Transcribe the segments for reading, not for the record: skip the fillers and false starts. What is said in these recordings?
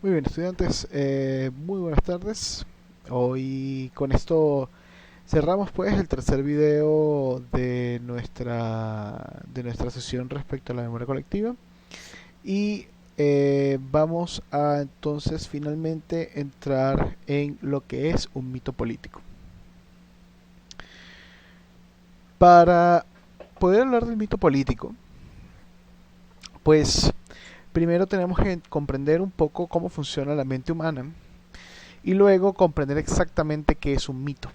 Muy bien, estudiantes, muy buenas tardes. Hoy con esto cerramos pues el tercer video de nuestra sesión respecto a la memoria colectiva y vamos a entonces finalmente entrar en lo que es un mito político. Para poder hablar del mito político, pues primero tenemos que comprender un poco cómo funciona la mente humana y luego comprender exactamente qué es un mito.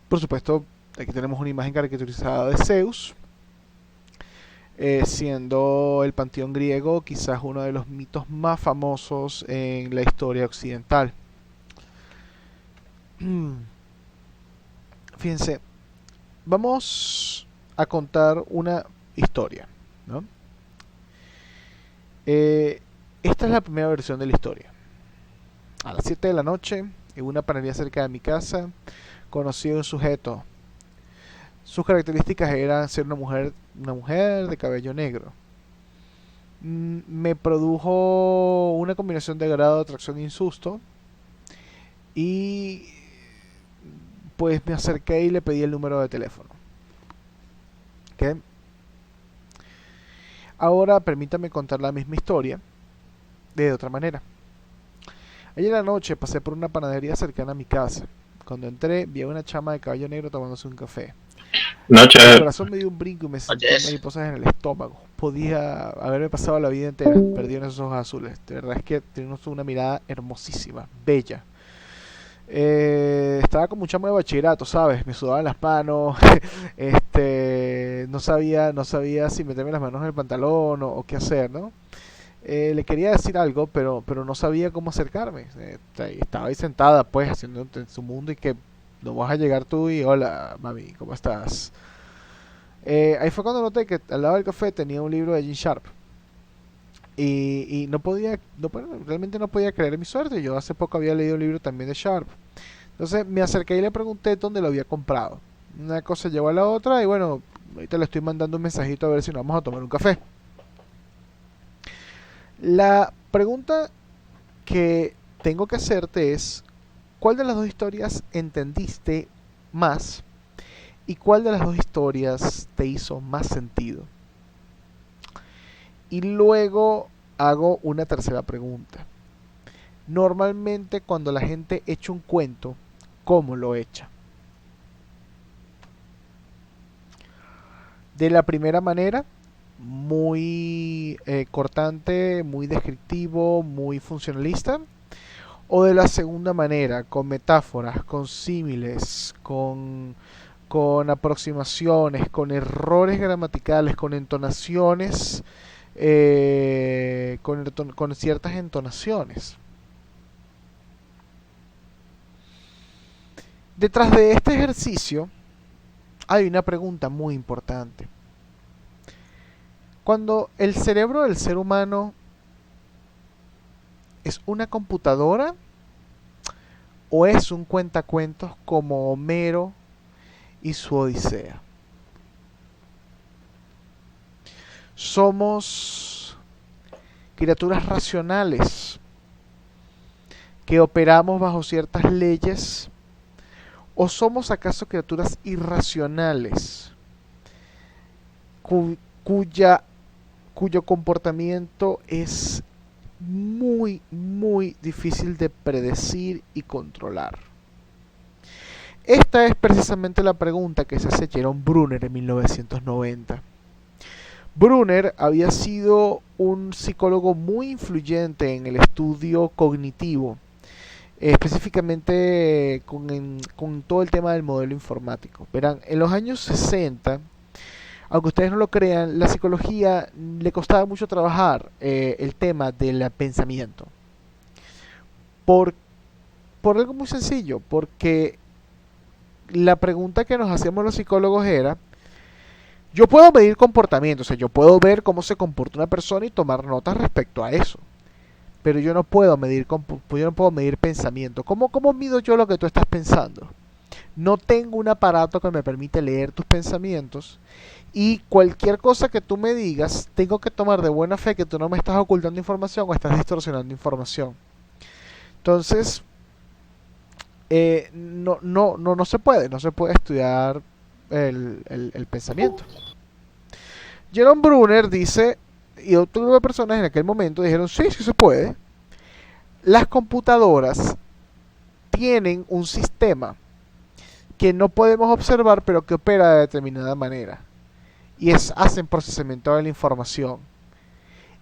Por supuesto, aquí tenemos una imagen caricaturizada de Zeus, siendo el panteón griego quizás uno de los mitos más famosos en la historia occidental. Fíjense, vamos a contar una historia, ¿no? Esta es la primera versión de la historia. A las 7 de la noche, en una panadería cerca de mi casa, conocí a un sujeto. Sus características eran ser una mujer de cabello negro. Me produjo una combinación de agrado, atracción y susto. Y pues me acerqué y le pedí el número de teléfono. ¿Ok? Ahora permítame contar la misma historia de otra manera. Ayer en la noche pasé por una panadería cercana a mi casa. Cuando entré vi a una chama de cabello negro tomándose un café. El Noche, corazón me dio un brinco y me sentí oyes. mariposas en el estómago. Podía haberme pasado la vida entera perdido en esos ojos azules. De verdad es que tiene una mirada hermosísima, bella. Estaba como un chamo de bachillerato, ¿sabes? Me sudaban las manos. No sabía si meterme las manos en el pantalón o qué hacer, ¿no? Le quería decir algo, pero no sabía cómo acercarme. Estaba ahí sentada, pues, haciendo en su mundo y que no vas a llegar tú y hola, mami, ¿cómo estás? Ahí fue cuando noté que al lado del café tenía un libro de Gene Sharp. Y no podía, no, bueno, realmente no podía creer mi suerte. Yo hace poco había leído un libro también de Sharp. Entonces me acerqué y le pregunté dónde lo había comprado. Una cosa llevó a la otra y bueno, ahorita le estoy mandando un mensajito a ver si nos vamos a tomar un café. La pregunta que tengo que hacerte es, ¿cuál de las dos historias entendiste más y cuál de las dos historias te hizo más sentido? Y luego hago una tercera pregunta. Normalmente cuando la gente echa un cuento, ¿cómo lo echa? De la primera manera, muy cortante, muy descriptivo, muy funcionalista. O de la segunda manera, con metáforas, con símiles, con aproximaciones, con errores gramaticales, con entonaciones, con ciertas entonaciones. Detrás de este ejercicio hay una pregunta muy importante. Cuando el cerebro del ser humano es una computadora o es un cuentacuentos como Homero y su Odisea. Somos criaturas racionales que operamos bajo ciertas leyes o somos acaso criaturas irracionales cu- cuya cuyo comportamiento es muy, muy difícil de predecir y controlar. Esta es precisamente la pregunta que se hace Jerome Brunner en 1990. Brunner había sido un psicólogo muy influyente en el estudio cognitivo, específicamente con todo el tema del modelo informático. Verán, en los años 60, aunque ustedes no lo crean, la psicología le costaba mucho trabajar el tema del pensamiento. Por, por algo muy sencillo, porque la pregunta que nos hacíamos los psicólogos era, yo puedo medir comportamiento, o sea, yo puedo ver cómo se comporta una persona y tomar notas respecto a eso, pero yo no puedo medir pensamiento. ¿Cómo mido yo lo que tú estás pensando? no tengo un aparato que me permite leer tus pensamientos y cualquier cosa que tú me digas, tengo que tomar de buena fe que tú no me estás ocultando información o estás distorsionando información. Entonces, no se puede, no se puede estudiar el pensamiento. Jerome Brunner dice, y otro grupo de personas en aquel momento dijeron, sí, sí se puede. Las computadoras tienen un sistema que no podemos observar, pero que opera de determinada manera. Y hacen procesamiento de la información.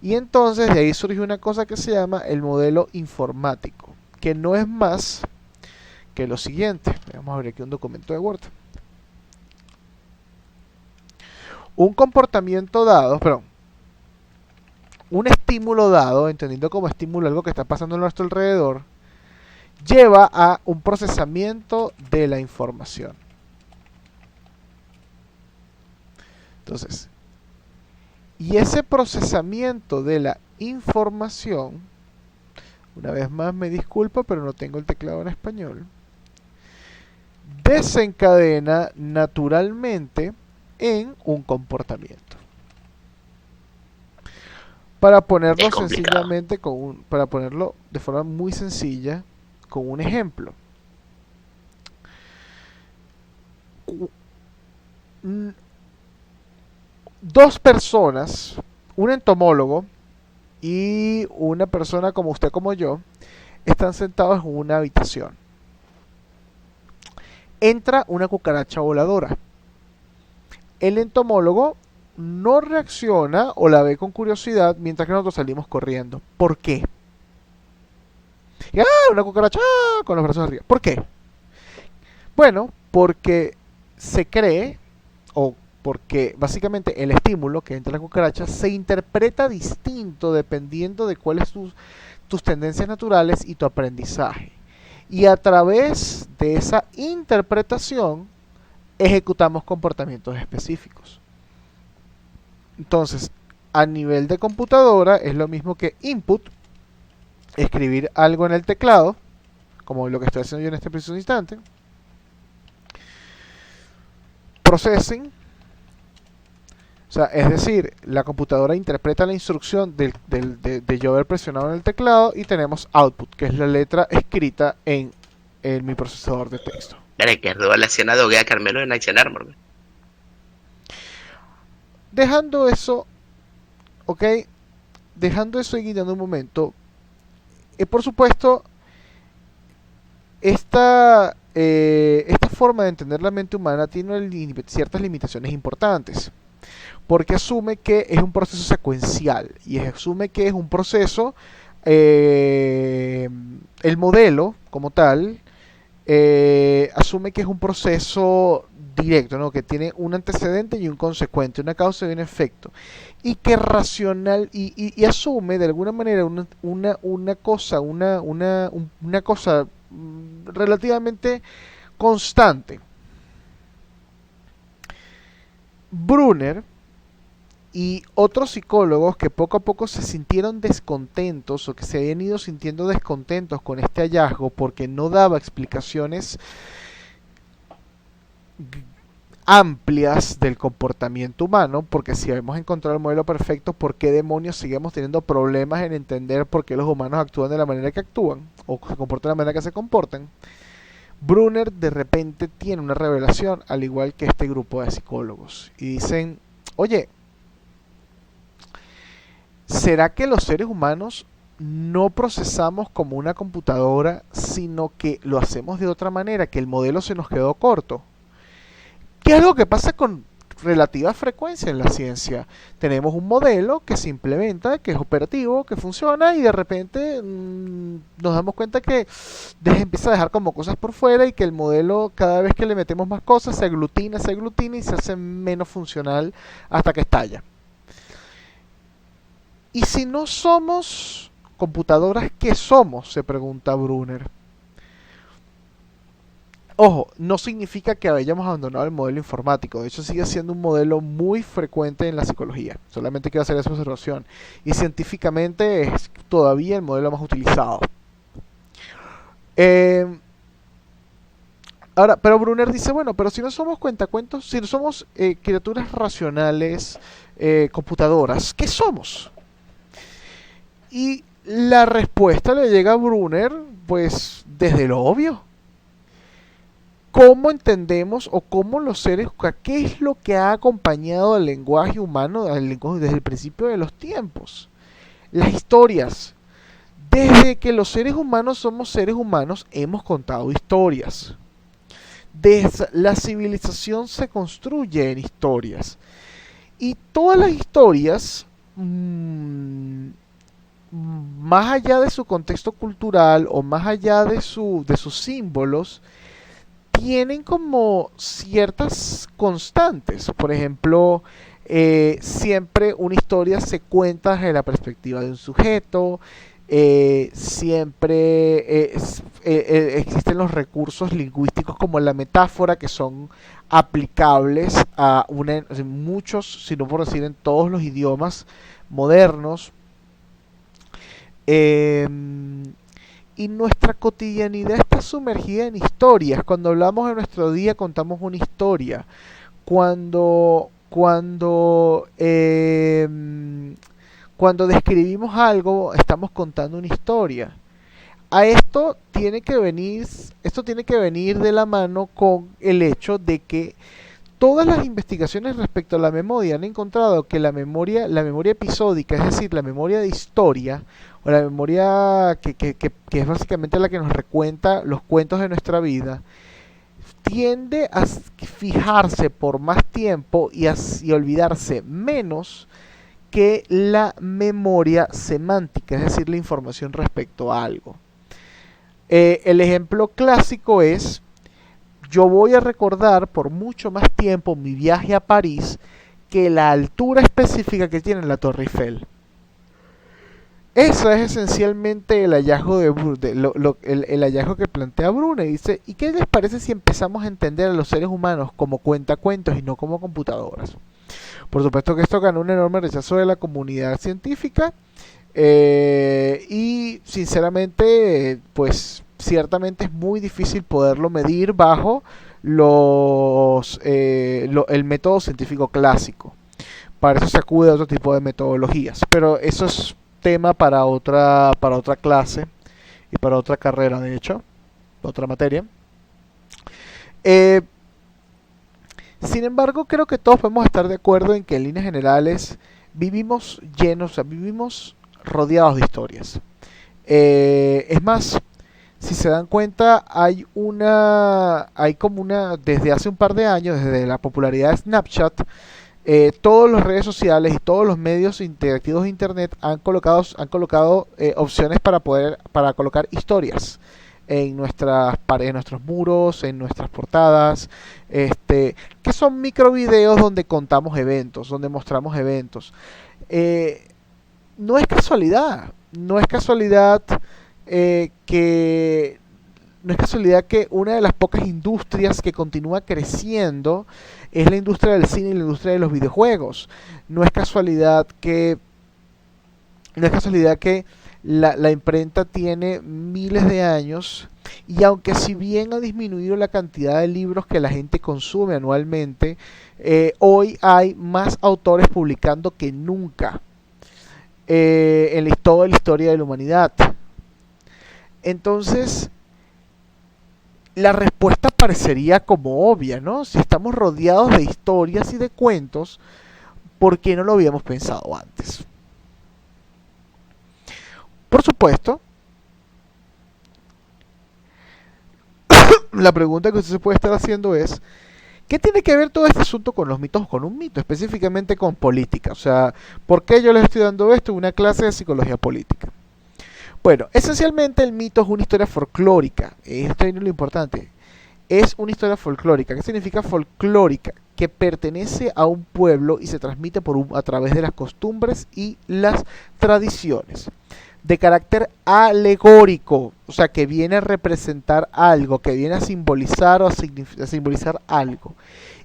Y entonces de ahí surge una cosa que se llama el modelo informático, que no es más que lo siguiente. Vamos a abrir aquí un documento de Word. Un comportamiento dado, perdón, un estímulo dado, entendiendo como estímulo algo que está pasando a nuestro alrededor, lleva a un procesamiento de la información. Entonces, y ese procesamiento de la información, una vez más me disculpo, pero no tengo el teclado en español, desencadena naturalmente en un comportamiento. Para ponerlo sencillamente, para ponerlo de forma muy sencilla, con un ejemplo. Dos personas, un entomólogo y una persona como usted, como yo, están sentados en una habitación. Entra una cucaracha voladora. El entomólogo no reacciona o la ve con curiosidad mientras que nosotros salimos corriendo. ¿Por qué? Y, una cucaracha con los brazos arriba. ¿Por qué? Bueno, porque se cree, o porque básicamente el estímulo que entra en la cucaracha se interpreta distinto dependiendo de cuáles tus tendencias naturales y tu aprendizaje. Y a través de esa interpretación ejecutamos comportamientos específicos. Entonces, a nivel de computadora es lo mismo que input, escribir algo en el teclado, como lo que estoy haciendo yo en este preciso instante. Processing, o sea, es decir, la computadora interpreta la instrucción de yo haber presionado en el teclado y tenemos output, que es la letra escrita en mi procesador de texto. Dale, que es relacionado a Carmelo en Action Armor. Dejando eso, ok, dejando eso y guiando un momento, por supuesto, esta forma de entender la mente humana tiene ciertas limitaciones importantes, porque asume que es un proceso secuencial y asume que es un proceso, el modelo como tal, asume que es un proceso directo, ¿no? Que tiene un antecedente y un consecuente, una causa y un efecto, y que racional y asume de alguna manera una cosa relativamente constante. Brunner y otros psicólogos que poco a poco se sintieron descontentos o que se habían ido sintiendo descontentos con este hallazgo porque no daba explicaciones amplias del comportamiento humano, porque si hemos encontrado el modelo perfecto, ¿por qué demonios seguimos teniendo problemas en entender por qué los humanos actúan de la manera que actúan o se comportan de la manera que se comportan? Brunner de repente tiene una revelación, al igual que este grupo de psicólogos, y dicen, oye, ¿será que los seres humanos no procesamos como una computadora, sino que lo hacemos de otra manera, que el modelo se nos quedó corto? ¿Qué es algo que pasa con relativa frecuencia en la ciencia? Tenemos un modelo que se implementa, que es operativo, que funciona y de repente nos damos cuenta que empieza a dejar como cosas por fuera y que el modelo cada vez que le metemos más cosas se aglutina y se hace menos funcional hasta que estalla. ¿Y si no somos computadoras, qué somos?, se pregunta Brunner. Ojo, no significa que hayamos abandonado el modelo informático. De hecho, sigue siendo un modelo muy frecuente en la psicología. Solamente quiero hacer esa observación. Y científicamente es todavía el modelo más utilizado. Ahora, pero Brunner dice, bueno, pero si no somos cuentacuentos, si no somos criaturas racionales, computadoras, ¿qué somos? Y la respuesta le llega a Brunner, pues, desde lo obvio. ¿Cómo entendemos o cómo los seres, qué es lo que ha acompañado al lenguaje humano, al lenguaje desde el principio de los tiempos? Las historias. Desde que los seres humanos somos seres humanos, hemos contado historias. La civilización se construye en historias. Y todas las historias, más allá de su contexto cultural o más allá de sus símbolos, tienen como ciertas constantes. Por ejemplo, siempre una historia se cuenta desde la perspectiva de un sujeto. Siempre existen los recursos lingüísticos como la metáfora que son aplicables a muchos, si no por decir en todos los idiomas modernos. Eh, y nuestra cotidianidad está sumergida en historias. Cuando hablamos de nuestro día contamos una historia. Cuando describimos algo estamos contando una historia. A esto tiene que venir de la mano con el hecho de que todas las investigaciones respecto a la memoria han encontrado que la memoria episódica, es decir, la memoria de historia, o la memoria que es básicamente la que nos recuenta los cuentos de nuestra vida, tiende a fijarse por más tiempo y olvidarse menos que la memoria semántica, es decir, la información respecto a algo. El ejemplo clásico es: yo voy a recordar por mucho más tiempo mi viaje a París que la altura específica que tiene la Torre Eiffel. Eso es esencialmente el hallazgo el hallazgo que plantea Brune. Dice, ¿y qué les parece si empezamos a entender a los seres humanos como cuentacuentos y no como computadoras? Por supuesto que esto ganó un enorme rechazo de la comunidad científica, y sinceramente, pues ciertamente es muy difícil poderlo medir bajo el método científico clásico. Para eso se acude a otro tipo de metodologías, pero eso es tema para otra clase y para otra carrera, de hecho, otra materia. Eh, Sin embargo, creo que todos podemos estar de acuerdo en que en líneas generales vivimos llenos, o sea, vivimos rodeados de historias. Es más, si se dan cuenta, hay como desde hace un par de años, desde la popularidad de Snapchat, todas las redes sociales y todos los medios interactivos de internet han colocado opciones para colocar historias en nuestras paredes, en nuestros muros, en nuestras portadas, que son microvideos donde contamos eventos, donde mostramos eventos. Eh, no es casualidad, no es casualidad que no es casualidad que una de las pocas industrias que continúa creciendo es la industria del cine y la industria de los videojuegos. No es casualidad que no es casualidad que la imprenta tiene miles de años, y aunque si bien ha disminuido la cantidad de libros que la gente consume anualmente, hoy hay más autores publicando que nunca en toda la historia de la humanidad. Entonces, la respuesta parecería como obvia, ¿no? Si estamos rodeados de historias y de cuentos, ¿por qué no lo habíamos pensado antes? Por supuesto, la pregunta que usted se puede estar haciendo es, ¿qué tiene que ver todo este asunto con los mitos, con un mito, específicamente con política? O sea, ¿por qué yo les estoy dando esto en una clase de psicología política? Bueno, esencialmente el mito es una historia folclórica. Esto es lo importante. Es una historia folclórica. ¿Qué significa folclórica? Que pertenece a un pueblo y se transmite a través de las costumbres y las tradiciones. De carácter alegórico, o sea, que viene a representar algo, que viene a simbolizar o a simbolizar algo.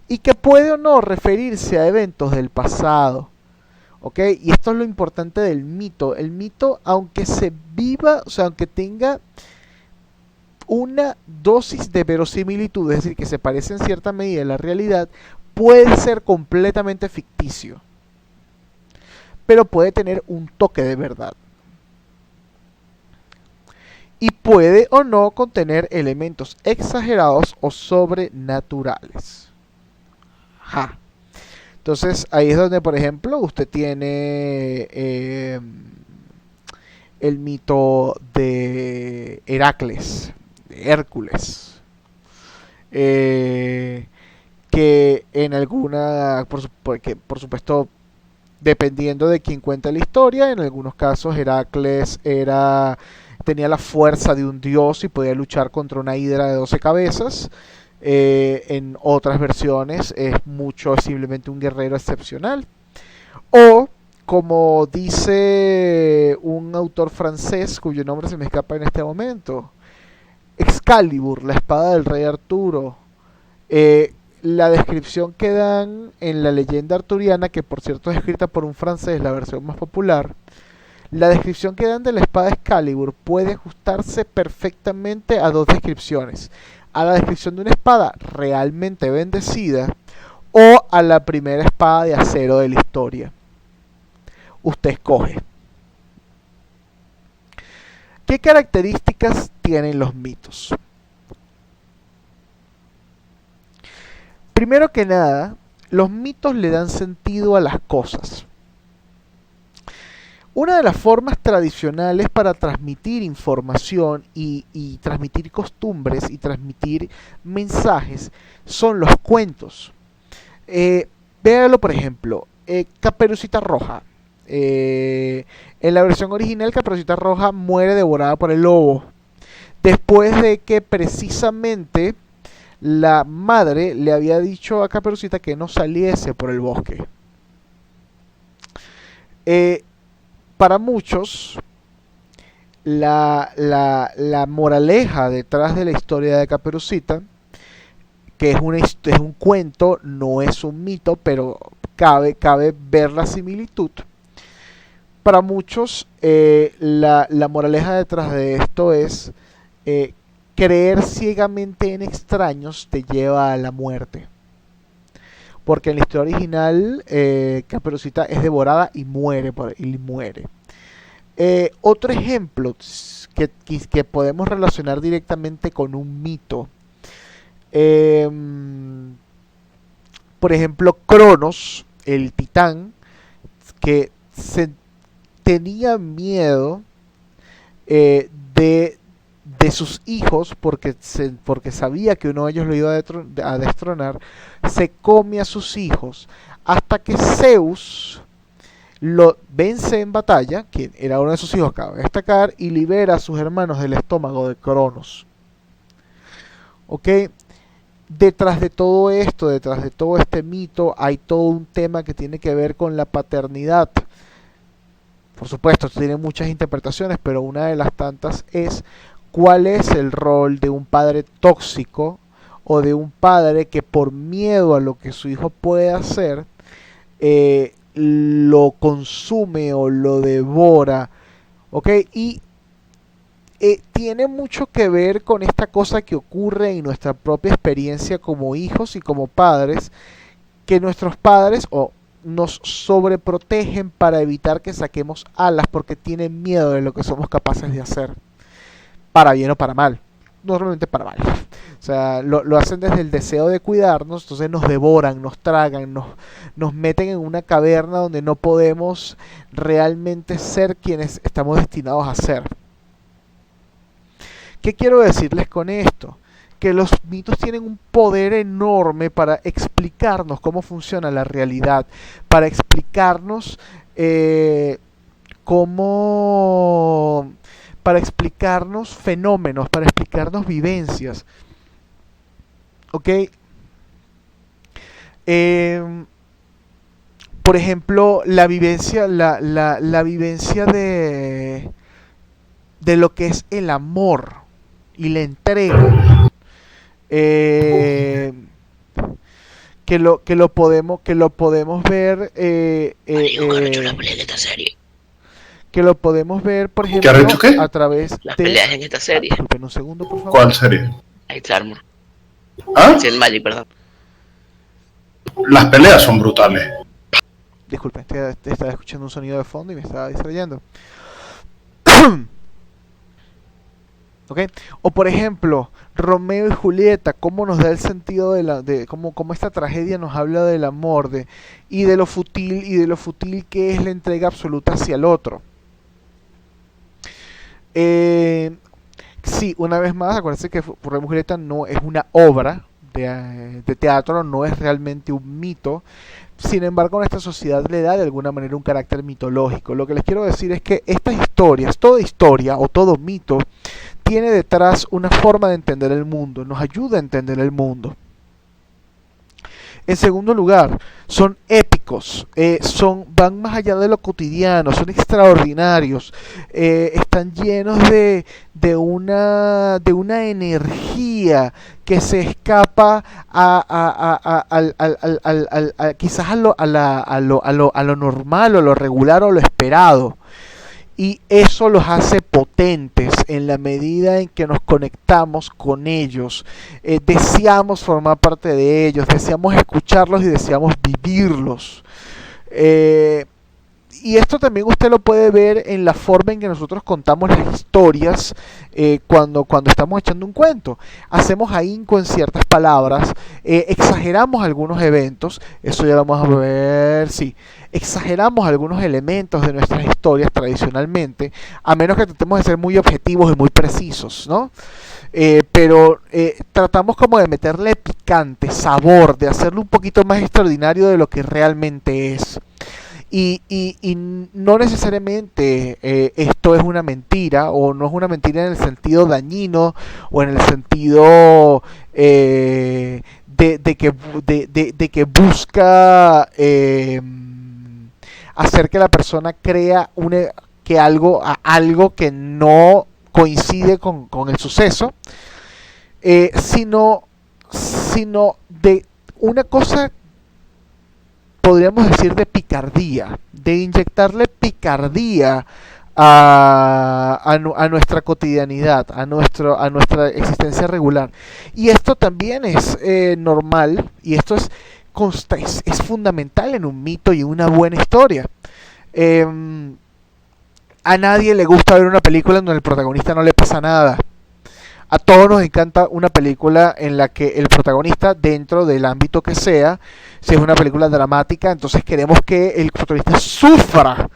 Y que puede o no referirse a eventos del pasado. ¿Ok? Y esto es lo importante del mito. El mito, aunque se viva, o sea, aunque tenga una dosis de verosimilitud, es decir, que se parece en cierta medida a la realidad, puede ser completamente ficticio, pero puede tener un toque de verdad. Y puede o no contener elementos exagerados o sobrenaturales. Ja. Entonces ahí es donde, por ejemplo, usted tiene el mito de Heracles, de Hércules, eh, que en alguna, porque por supuesto, dependiendo de quién cuenta la historia, en algunos casos Heracles tenía la fuerza de un dios y podía luchar contra una hidra de 12 cabezas. En otras versiones es simplemente un guerrero excepcional. O, como dice un autor francés cuyo nombre se me escapa en este momento, Excalibur, la espada del rey Arturo. La descripción que dan en la leyenda arturiana, que por cierto es escrita por un francés, la versión más popular, la descripción que dan de la espada Excalibur puede ajustarse perfectamente a dos descripciones: a la descripción de una espada realmente bendecida o a la primera espada de acero de la historia. Usted escoge. ¿Qué características tienen los mitos? Primero que nada, los mitos le dan sentido a las cosas. Una de las formas tradicionales para transmitir información y transmitir costumbres y transmitir mensajes son los cuentos. Véalo, por ejemplo, Caperucita Roja. En la versión original, Caperucita Roja muere devorada por el lobo, después de que precisamente la madre le había dicho a Caperucita que no saliese por el bosque. Para muchos, la moraleja detrás de la historia de Caperucita, que es un cuento, no es un mito, pero cabe ver la similitud. Para muchos, la moraleja detrás de esto es creer ciegamente en extraños te lleva a la muerte. Porque en la historia original, Caperucita es devorada y muere. Otro ejemplo que podemos relacionar directamente con un mito. Por ejemplo, Cronos, el titán, que tenía miedo de sus hijos porque sabía que uno de ellos lo iba a destronar, se come a sus hijos hasta que Zeus lo vence en batalla, quien era uno de sus hijos, cabe destacar, y libera a sus hermanos del estómago de Cronos. ¿Ok? Detrás de todo esto, detrás de todo este mito, hay todo un tema que tiene que ver con la paternidad. Por supuesto, esto tiene muchas interpretaciones, pero una de las tantas es cuál es el rol de un padre tóxico o de un padre que por miedo a lo que su hijo puede hacer, lo consume o lo devora. ¿Ok? Y tiene mucho que ver con esta cosa que ocurre en nuestra propia experiencia como hijos y como padres, que nuestros padres nos sobreprotegen para evitar que saquemos alas porque tienen miedo de lo que somos capaces de hacer, para bien o para mal, normalmente para mal. O sea, lo hacen desde el deseo de cuidarnos, entonces nos devoran, nos tragan, nos meten en una caverna donde no podemos realmente ser quienes estamos destinados a ser. ¿Qué quiero decirles con esto? Que los mitos tienen un poder enorme para explicarnos cómo funciona la realidad, para explicarnos para explicarnos fenómenos, para explicarnos vivencias. ¿Ok? Por ejemplo, la vivencia de lo que es el amor y la entrega. Que lo podemos ver Marico, que me echo una pelea de esta serie. que lo podemos ver, por ¿Qué ejemplo, has dicho qué? a través Las de... peleas en esta serie. Disculpen un segundo, por favor. ¿Cuál serie? Night Armor. ¿Ah? Might and Magic, perdón. Las peleas son brutales. Disculpen, estaba escuchando un sonido de fondo y me estaba distrayendo. ¿Ok? O por ejemplo, Romeo y Julieta, cómo nos da el sentido de cómo esta tragedia nos habla del amor y de lo fútil que es la entrega absoluta hacia el otro. Sí, una vez más, acuérdense que Romeo y Julieta no es una obra de teatro, no es realmente un mito. Sin embargo, a nuestra sociedad le da de alguna manera un carácter mitológico. Lo que les quiero decir es que estas historias, toda historia o todo mito, tiene detrás una forma de entender el mundo, nos ayuda a entender el mundo. En segundo lugar, son épicos, van más allá de lo cotidiano, son extraordinarios, están llenos de una energía que se escapa quizás a lo normal o lo regular o lo esperado. Y eso los hace potentes en la medida en que nos conectamos con ellos. Deseamos formar parte de ellos, deseamos escucharlos y deseamos vivirlos. Y esto también usted lo puede ver en la forma en que nosotros contamos las historias cuando estamos echando un cuento. Hacemos ahínco en ciertas palabras, exageramos algunos eventos, eso ya lo vamos a ver, sí. Exageramos algunos elementos de nuestras historias tradicionalmente, a menos que tratemos de ser muy objetivos y muy precisos, ¿no? Pero tratamos como de meterle picante, sabor, de hacerlo un poquito más extraordinario de lo que realmente es. Y no necesariamente esto es una mentira, o no es una mentira en el sentido dañino, o en el sentido de que busca hacer que la persona crea algo que no coincide con el suceso, sino de una cosa, podríamos decir, de picardía, de inyectarle picardía a nuestra cotidianidad, a nuestra existencia regular. Y esto también es normal, y esto es fundamental en un mito y una buena historia. A nadie le gusta ver una película en donde el protagonista no le pasa nada. A todos nos encanta una película en la que el protagonista, dentro del ámbito que sea, si es una película dramática, entonces queremos que el protagonista sufra,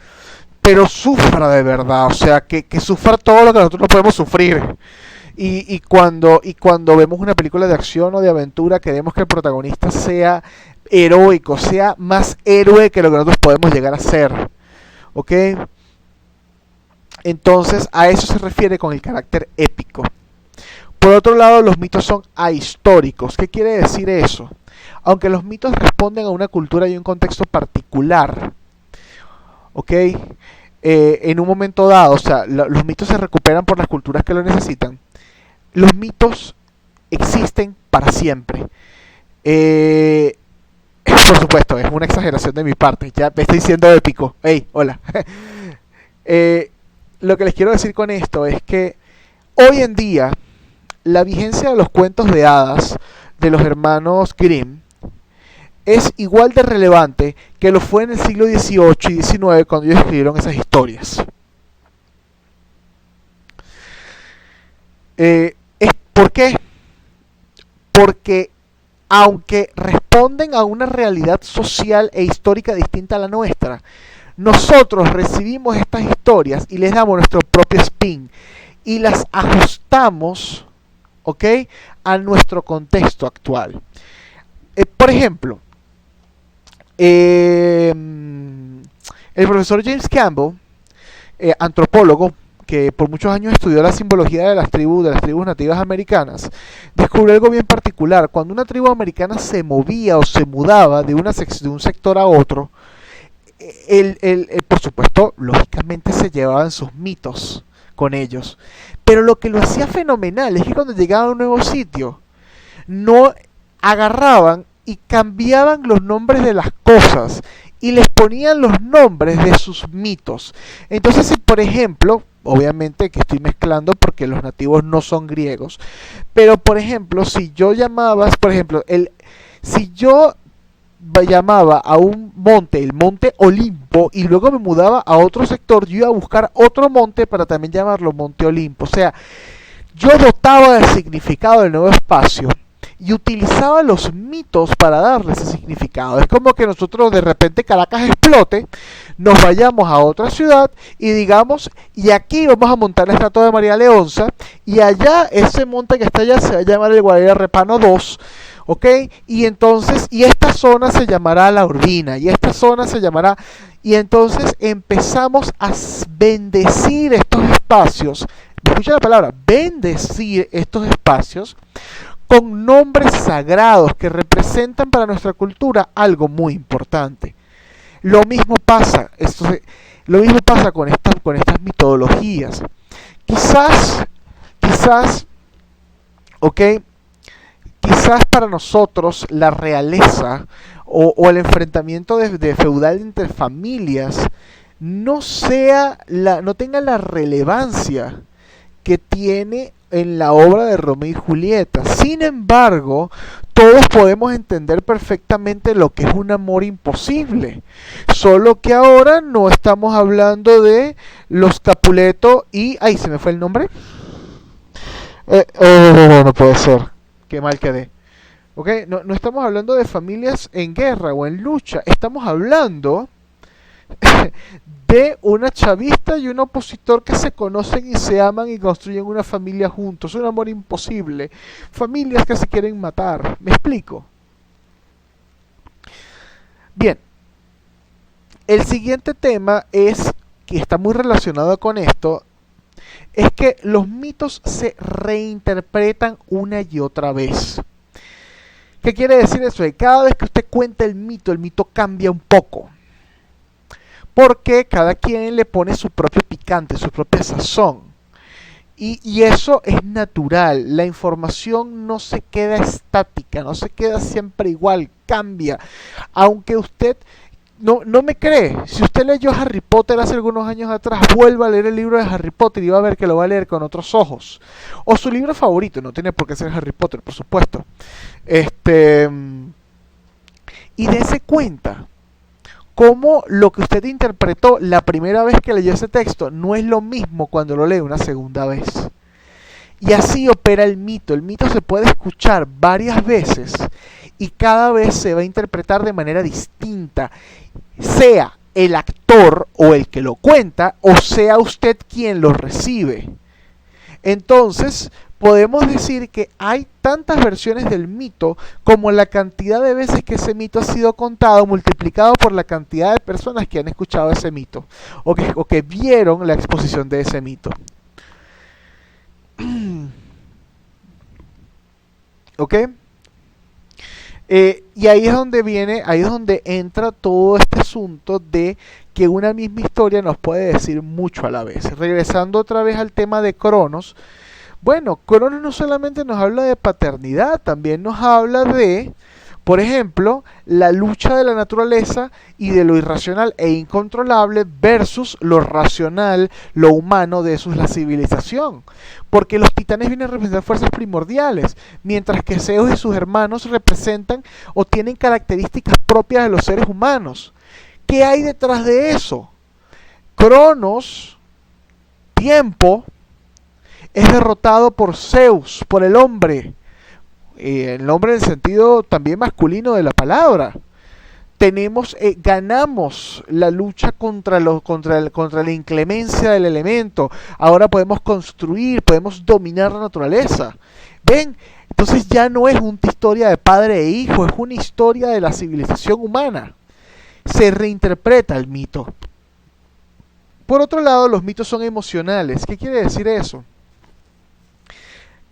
pero sufra de verdad, o sea, que sufra todo lo que nosotros no podemos sufrir. Y cuando vemos una película de acción o de aventura, queremos que el protagonista sea heroico, sea más héroe que lo que nosotros podemos llegar a ser. ¿Ok? Entonces, a eso se refiere con el carácter épico. Por otro lado, los mitos son ahistóricos. ¿Qué quiere decir eso? Aunque los mitos responden a una cultura y un contexto particular, ¿ok? En un momento dado, o sea, los mitos se recuperan por las culturas que lo necesitan. Los mitos existen para siempre. Por supuesto, es una exageración de mi parte. Ya me estoy diciendo épico. Hey, hola. Lo que les quiero decir con esto es que hoy en día la vigencia de los cuentos de hadas de los hermanos Grimm es igual de relevante que lo fue en el siglo XVIII y XIX cuando ellos escribieron esas historias. ¿Por qué? Porque aunque responden a una realidad social e histórica distinta a la nuestra, nosotros recibimos estas historias y les damos nuestro propio spin y las ajustamos, ¿ok?, a nuestro contexto actual. Por ejemplo, el profesor James Campbell, antropólogo, que por muchos años estudió la simbología de las tribus nativas americanas, descubrió algo bien particular. Cuando una tribu americana se movía o se mudaba de un sector a otro, por supuesto, lógicamente se llevaban sus mitos con ellos. Pero lo que lo hacía fenomenal es que cuando llegaban a un nuevo sitio, no agarraban y cambiaban los nombres de las cosas y les ponían los nombres de sus mitos. Entonces, si por ejemplo, obviamente que estoy mezclando porque los nativos no son griegos, pero por ejemplo, si yo llamaba, por ejemplo, si yo llamaba a un monte el monte Olimpo y luego me mudaba a otro sector, yo iba a buscar otro monte para también llamarlo Monte Olimpo. O sea, yo dotaba de significado del nuevo espacio y utilizaba los mitos para darle ese significado. Es como que nosotros de repente Caracas explote, nos vayamos a otra ciudad y digamos, y aquí vamos a montar la estatua de María Leonza, y allá ese monte que está allá se va a llamar el Guardia Repano 2, ¿ok? Y entonces, y esta zona se llamará La Urbina, y esta zona se llamará, y entonces empezamos a bendecir estos espacios. Escucha la palabra, bendecir estos espacios con nombres sagrados que representan para nuestra cultura algo muy importante. Lo mismo pasa con estas mitologías. Quizás, ¿ok? Quizás para nosotros la realeza o el enfrentamiento de feudal entre familias no tenga la relevancia que tiene en la obra de Romeo y Julieta. Sin embargo, todos podemos entender perfectamente lo que es un amor imposible. Solo que ahora no estamos hablando de los Capuleto y... ¡Ay, se me fue el nombre! No puede ser. Qué mal quedé. ¿Ok? No estamos hablando de familias en guerra o en lucha. Estamos hablando de una chavista y un opositor que se conocen y se aman y construyen una familia juntos. Un amor imposible. Familias que se quieren matar. ¿Me explico? Bien. El siguiente tema que está muy relacionado con esto, es que los mitos se reinterpretan una y otra vez. ¿Qué quiere decir eso? Que cada vez que usted cuenta el mito cambia un poco. Porque cada quien le pone su propio picante, su propia sazón. Y eso es natural. La información no se queda estática, no se queda siempre igual, cambia. Aunque usted no me cree, si usted leyó Harry Potter hace algunos años atrás, vuelva a leer el libro de Harry Potter y va a ver que lo va a leer con otros ojos. O su libro favorito, no tiene por qué ser Harry Potter, por supuesto. Y dése cuenta cómo lo que usted interpretó la primera vez que leyó ese texto no es lo mismo cuando lo lee una segunda vez. Y así opera el mito. El mito se puede escuchar varias veces y cada vez se va a interpretar de manera distinta, sea el actor o el que lo cuenta, o sea usted quien lo recibe. Entonces, podemos decir que hay tantas versiones del mito como la cantidad de veces que ese mito ha sido contado, multiplicado por la cantidad de personas que han escuchado ese mito o que vieron la exposición de ese mito. ¿Ok? Y ahí es donde entra todo este asunto de que una misma historia nos puede decir mucho a la vez. Regresando otra vez al tema de Cronos. Bueno, Cronos no solamente nos habla de paternidad, también nos habla de, por ejemplo, la lucha de la naturaleza y de lo irracional e incontrolable versus lo racional, lo humano de eso es la civilización. Porque los titanes vienen a representar fuerzas primordiales, mientras que Zeus y sus hermanos representan o tienen características propias de los seres humanos. ¿Qué hay detrás de eso? Cronos, tiempo, es derrotado por Zeus, por el hombre en el sentido también masculino de la palabra. Ganamos la lucha contra la inclemencia del elemento. Ahora podemos construir, podemos dominar la naturaleza. ¿Ven? Entonces ya no es una historia de padre e hijo, es una historia de la civilización humana. Se reinterpreta el mito. Por otro lado, los mitos son emocionales. ¿Qué quiere decir eso?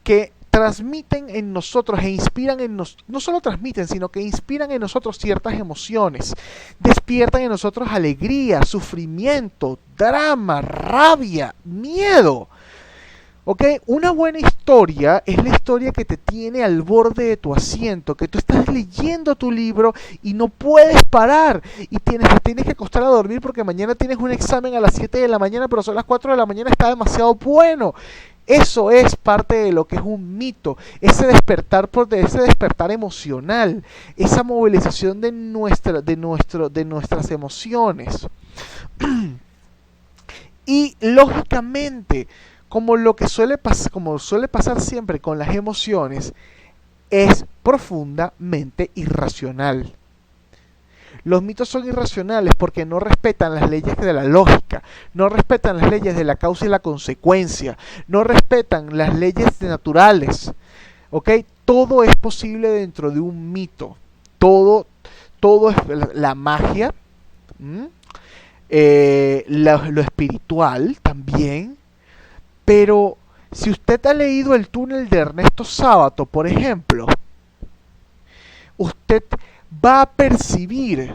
Que transmiten en nosotros e inspiran en nosotros, no solo transmiten, sino que inspiran en nosotros ciertas emociones, despiertan en nosotros alegría, sufrimiento, drama, rabia, miedo. ¿Ok? Una buena historia es la historia que te tiene al borde de tu asiento, que tú estás leyendo tu libro y no puedes parar y te tienes que acostar a dormir porque mañana tienes un examen a las 7 de la mañana, pero son las 4 de la mañana, está demasiado bueno. Eso es parte de lo que es un mito, ese despertar emocional, esa movilización de nuestras emociones. Y lógicamente, como suele pasar siempre con las emociones, es profundamente irracional. Los mitos son irracionales porque no respetan las leyes de la lógica, no respetan las leyes de la causa y la consecuencia, no respetan las leyes naturales. ¿Ok? Todo es posible dentro de un mito. Todo es la magia, lo espiritual también. Pero si usted ha leído El túnel de Ernesto Sábato, por ejemplo, usted va a percibir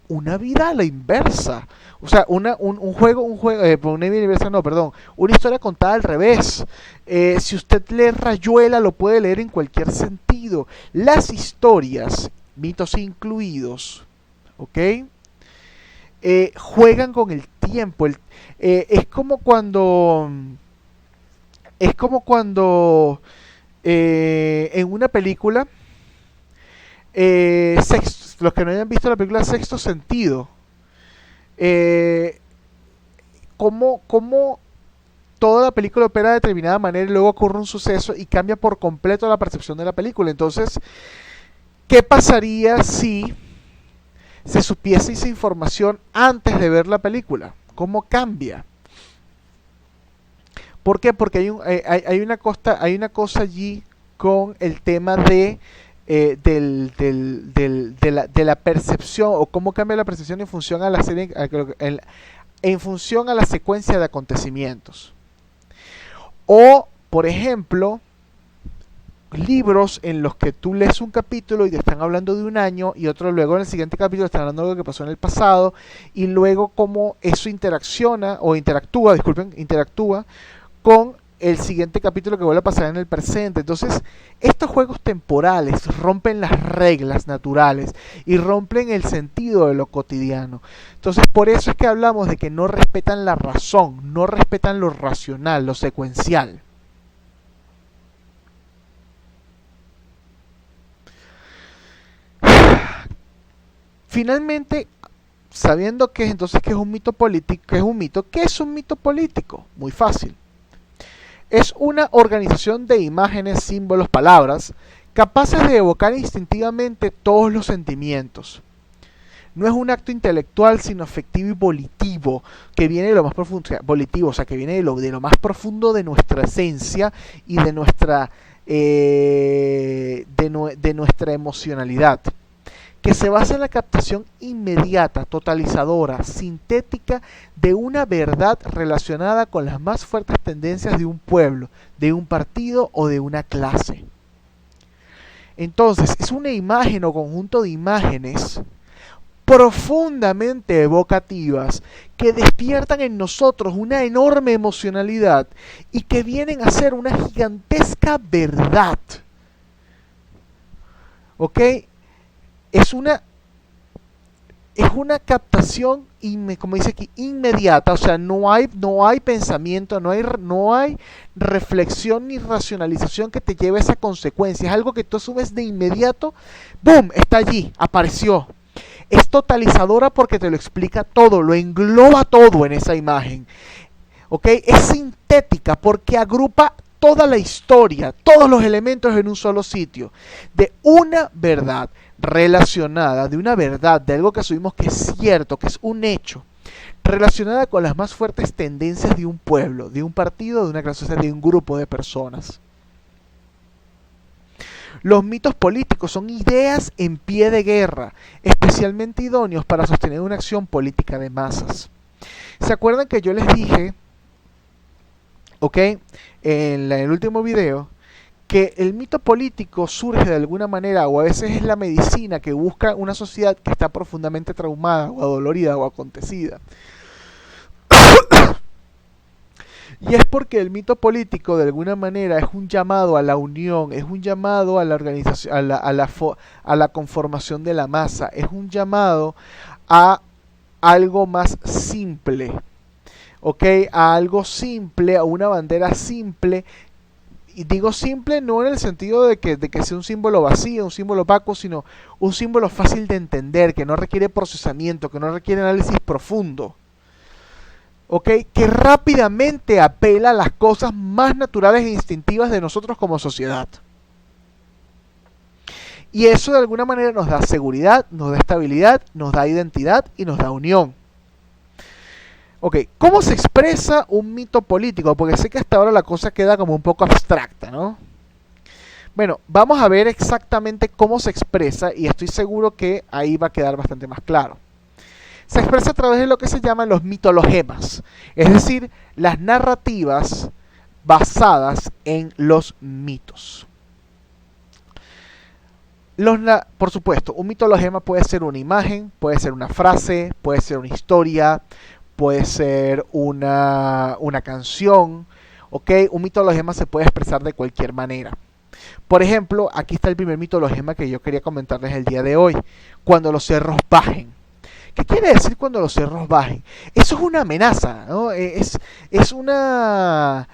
una vida a la inversa. O sea, una vida inversa no, perdón, una historia contada al revés. Si usted lee Rayuela, lo puede leer en cualquier sentido. Las historias, mitos incluidos, ¿ok? Juegan con el tiempo. Es como cuando... en una película, los que no hayan visto la película Sexto Sentido, cómo toda la película opera de determinada manera y luego ocurre un suceso y cambia por completo la percepción de la película. Entonces, ¿qué pasaría si se supiese esa información antes de ver la película? ¿Cómo cambia? ¿Por qué? Porque hay una cosa allí con el tema de la percepción, o cómo cambia la percepción en función a en función a la secuencia de acontecimientos. O, por ejemplo, libros en los que tú lees un capítulo y te están hablando de un año y otro luego en el siguiente capítulo están hablando de lo que pasó en el pasado, y luego cómo eso interactúa con el siguiente capítulo que vuelve a pasar en el presente. Entonces, estos juegos temporales rompen las reglas naturales y rompen el sentido de lo cotidiano. Entonces, por eso es que hablamos de que no respetan la razón, no respetan lo racional, lo secuencial. Finalmente, sabiendo que entonces que es un mito político, ¿qué es un mito político? Muy fácil. Es una organización de imágenes, símbolos, palabras, capaces de evocar instintivamente todos los sentimientos. No es un acto intelectual, sino afectivo y volitivo, que viene de lo más profundo, volitivo, o sea, que viene de lo más profundo de nuestra esencia y de nuestra emocionalidad, que se basa en la captación inmediata, totalizadora, sintética de una verdad relacionada con las más fuertes tendencias de un pueblo, de un partido o de una clase. Entonces, es una imagen o conjunto de imágenes profundamente evocativas que despiertan en nosotros una enorme emocionalidad y que vienen a ser una gigantesca verdad. ¿Ok? Es una captación, como dice aquí, inmediata. O sea, no hay pensamiento, no hay reflexión ni racionalización que te lleve a esa consecuencia. Es algo que tú asumes de inmediato. ¡Boom! Está allí, apareció. Es totalizadora porque te lo explica todo, lo engloba todo en esa imagen. ¿Ok? Es sintética porque agrupa toda la historia, todos los elementos en un solo sitio, de una verdad relacionada, de una verdad, de algo que asumimos que es cierto, que es un hecho, relacionada con las más fuertes tendencias de un pueblo, de un partido, de una clase social, de un grupo de personas. Los mitos políticos son ideas en pie de guerra, especialmente idóneos para sostener una acción política de masas. ¿Se acuerdan que yo les dije, en el último video, que el mito político surge de alguna manera, o a veces es la medicina que busca una sociedad que está profundamente traumada, o adolorida, o acontecida? Y es porque el mito político de alguna manera es un llamado a la unión, es un llamado a la organización, a la conformación de la masa, es un llamado a algo más simple, ¿ok? A algo simple, a una bandera simple. Y digo simple no en el sentido de que sea un símbolo vacío, un símbolo opaco, sino un símbolo fácil de entender, que no requiere procesamiento, que no requiere análisis profundo. ¿Ok? Que rápidamente apela a las cosas más naturales e instintivas de nosotros como sociedad. Y eso de alguna manera nos da seguridad, nos da estabilidad, nos da identidad y nos da unión. Ok, ¿cómo se expresa un mito político? Porque sé que hasta ahora la cosa queda como un poco abstracta, ¿no? Bueno, vamos a ver exactamente cómo se expresa y estoy seguro que ahí va a quedar bastante más claro. Se expresa a través de lo que se llaman los mitologemas, es decir, las narrativas basadas en los mitos. Por supuesto, un mitologema puede ser una imagen, puede ser una frase, puede ser una historia, puede ser una canción, ¿ok? Un mitologema se puede expresar de cualquier manera. Por ejemplo, aquí está el primer mitologema que yo quería comentarles el día de hoy, cuando los cerros bajen. ¿Qué quiere decir cuando los cerros bajen? Eso es una amenaza, ¿no? Es una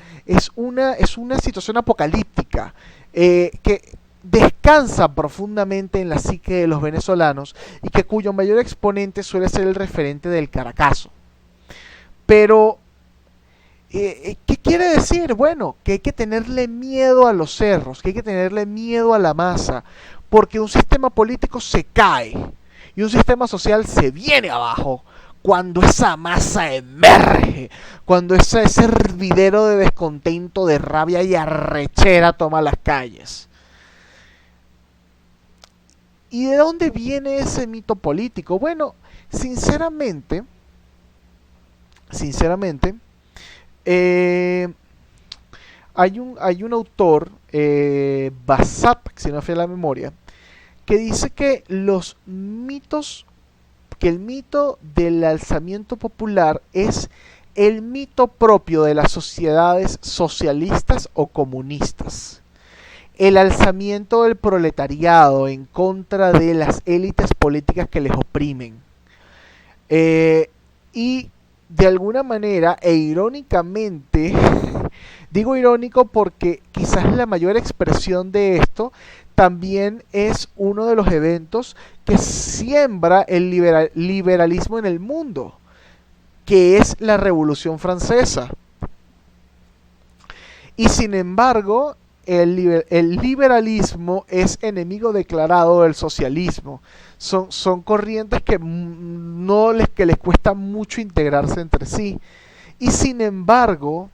situación apocalíptica que descansa profundamente en la psique de los venezolanos y que cuyo mayor exponente suele ser el referente del Caracazo. Pero, ¿qué quiere decir? Bueno, que hay que tenerle miedo a los cerros, que hay que tenerle miedo a la masa, porque un sistema político se cae y un sistema social se viene abajo cuando esa masa emerge, cuando ese hervidero de descontento, de rabia y arrechera toma las calles. ¿Y de dónde viene ese mito político? Bueno, sinceramente, hay un autor, Bassat, si no me falla la memoria, que dice que el mito del alzamiento popular es el mito propio de las sociedades socialistas o comunistas. El alzamiento del proletariado en contra de las élites políticas que les oprimen. Y de alguna manera, e irónicamente, digo irónico porque quizás la mayor expresión de esto también es uno de los eventos que siembra el liberalismo en el mundo, que es la Revolución Francesa. Y sin embargo, el liberalismo es enemigo declarado del socialismo. Son corrientes que les cuesta mucho integrarse entre sí. Y sin embargo,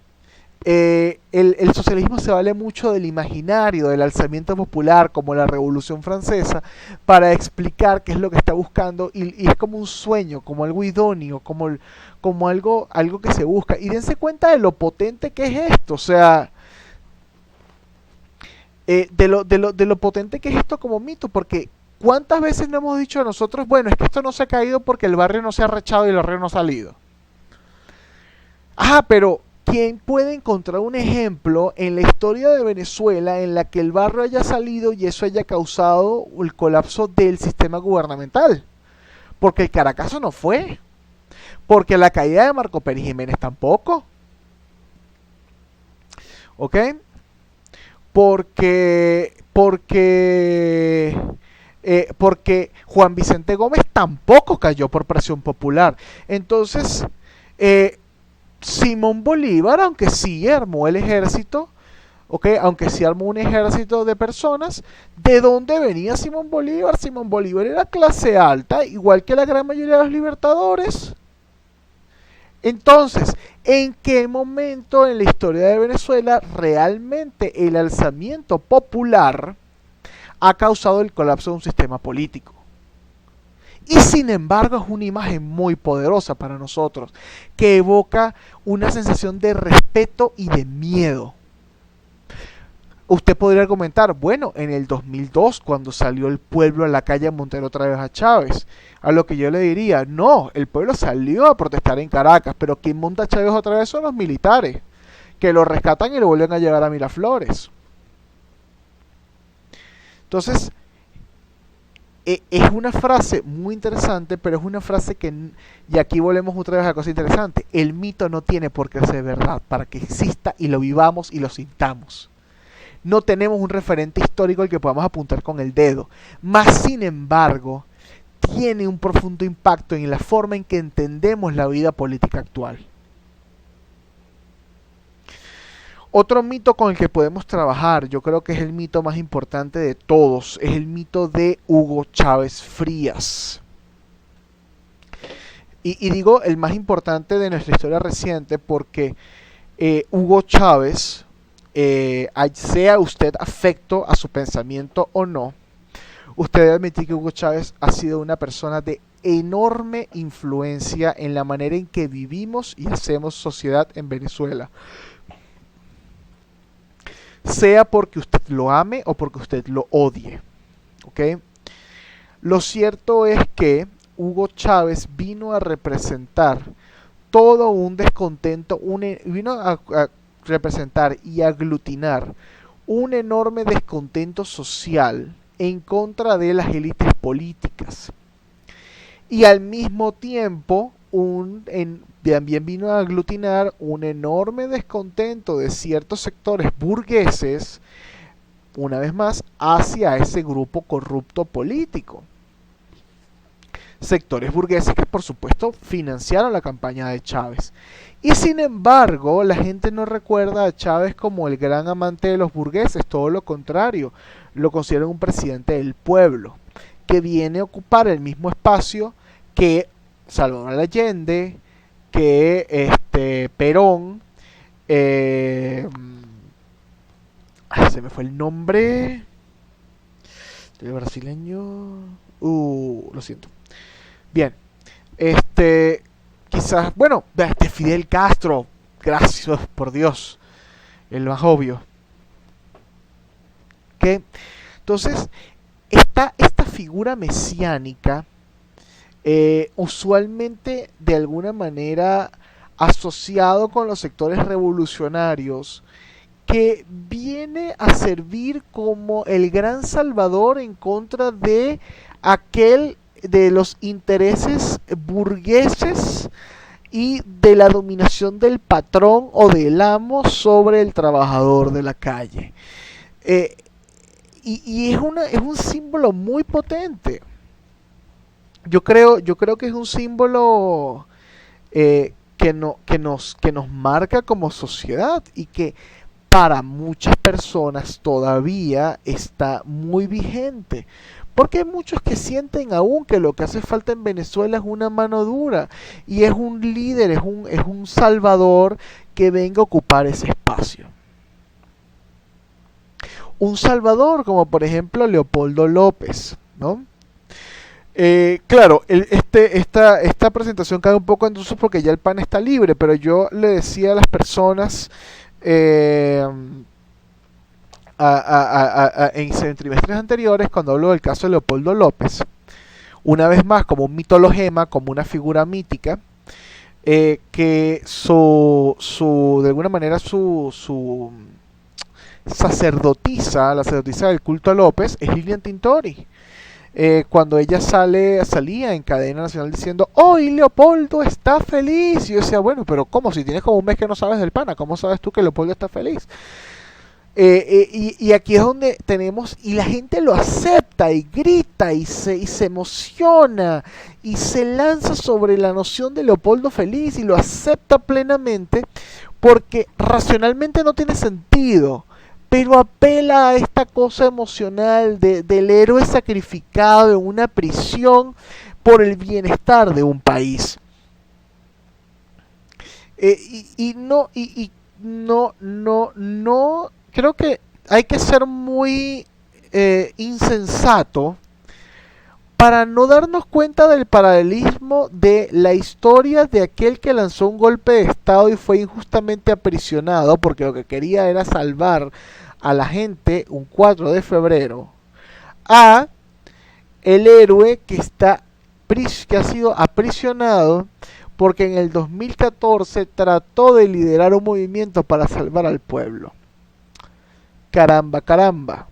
el socialismo se vale mucho del imaginario, del alzamiento popular, como la Revolución Francesa, para explicar qué es lo que está buscando, y es como un sueño, como algo idóneo, como algo que se busca. Y dense cuenta de lo potente que es esto, o sea, de lo potente que es esto como mito, porque ¿cuántas veces no hemos dicho a nosotros, bueno, es que esto no se ha caído porque el barrio no se ha rechado y el barrio no ha salido? Pero ¿quién puede encontrar un ejemplo en la historia de Venezuela en la que el barrio haya salido y eso haya causado el colapso del sistema gubernamental? Porque el Caracazo no fue. Porque la caída de Marco Pérez Jiménez tampoco. ¿Ok? Porque Juan Vicente Gómez tampoco cayó por presión popular. Entonces, Simón Bolívar, aunque sí armó el ejército, aunque sí armó un ejército de personas, ¿de dónde venía Simón Bolívar? Simón Bolívar era clase alta, igual que la gran mayoría de los libertadores. Entonces, ¿en qué momento en la historia de Venezuela realmente el alzamiento popular ha causado el colapso de un sistema político? Y sin embargo es una imagen muy poderosa para nosotros, que evoca una sensación de respeto y de miedo. Usted podría argumentar, bueno, en el 2002, cuando salió el pueblo a la calle a montar otra vez a Chávez, a lo que yo le diría, no, el pueblo salió a protestar en Caracas, pero quien monta a Chávez otra vez son los militares. que lo rescatan y lo vuelven a llevar a Miraflores. Entonces, es una frase muy interesante, pero es una frase que, y aquí volvemos otra vez a la cosa interesante, el mito no tiene por qué ser verdad, para que exista y lo vivamos y lo sintamos. No tenemos un referente histórico al que podamos apuntar con el dedo, más sin embargo, tiene un profundo impacto en la forma en que entendemos la vida política actual. Otro mito con el que podemos trabajar, yo creo que es el mito más importante de todos, es el mito de Hugo Chávez Frías. Y digo el más importante de nuestra historia reciente porque Hugo Chávez, sea usted afecto a su pensamiento o no, usted debe admitir que Hugo Chávez ha sido una persona de enorme influencia en la manera en que vivimos y hacemos sociedad en Venezuela. Sea porque usted lo ame o porque usted lo odie. ¿Okay? Lo cierto es que Hugo Chávez vino a representar todo un descontento, vino a representar y aglutinar un enorme descontento social en contra de las élites políticas. Y al mismo tiempo, también vino a aglutinar un enorme descontento de ciertos sectores burgueses, una vez más, hacia ese grupo corrupto político. Sectores burgueses que por supuesto financiaron la campaña de Chávez. Y sin embargo, la gente no recuerda a Chávez como el gran amante de los burgueses, todo lo contrario, lo consideran un presidente del pueblo, que viene a ocupar el mismo espacio que Salvador Allende, que Perón, se me fue el nombre del brasileño, lo siento. Bien, quizás, bueno, Fidel Castro, gracias por Dios, el más obvio. ¿Okay? Entonces, esta figura mesiánica, usualmente de alguna manera asociado con los sectores revolucionarios, que viene a servir como el gran salvador en contra de de los intereses burgueses y de la dominación del patrón o del amo sobre el trabajador de la calle. Y es un símbolo muy potente. Yo creo que es un símbolo que nos marca como sociedad y que para muchas personas todavía está muy vigente. Porque hay muchos que sienten aún que lo que hace falta en Venezuela es una mano dura y es un líder, es un salvador que venga a ocupar ese espacio. Un salvador como por ejemplo Leopoldo López, ¿no? Claro, esta presentación cae un poco en desuso porque ya el PAN está libre, pero yo le decía a las personas en trimestres anteriores, cuando hablo del caso de Leopoldo López, una vez más como un mitologema, como una figura mítica, que de alguna manera su sacerdotisa, la sacerdotisa del culto a López, es Lilian Tintori. Cuando ella salía en cadena nacional diciendo, hoy Leopoldo está feliz, y yo decía, bueno, pero ¿cómo? Si tienes como un mes que no sabes del pana, ¿cómo sabes tú que Leopoldo está feliz? Y aquí es donde tenemos, y la gente lo acepta y grita y se emociona y se lanza sobre la noción de Leopoldo feliz y lo acepta plenamente porque racionalmente no tiene sentido, pero apela a esta cosa emocional del héroe sacrificado en una prisión por el bienestar de un país. No creo que hay que ser muy insensato para no darnos cuenta del paralelismo de la historia de aquel que lanzó un golpe de estado y fue injustamente aprisionado porque lo que quería era salvar a la gente un 4 de febrero, a el héroe que ha sido aprisionado porque en el 2014 trató de liderar un movimiento para salvar al pueblo. Caramba, caramba.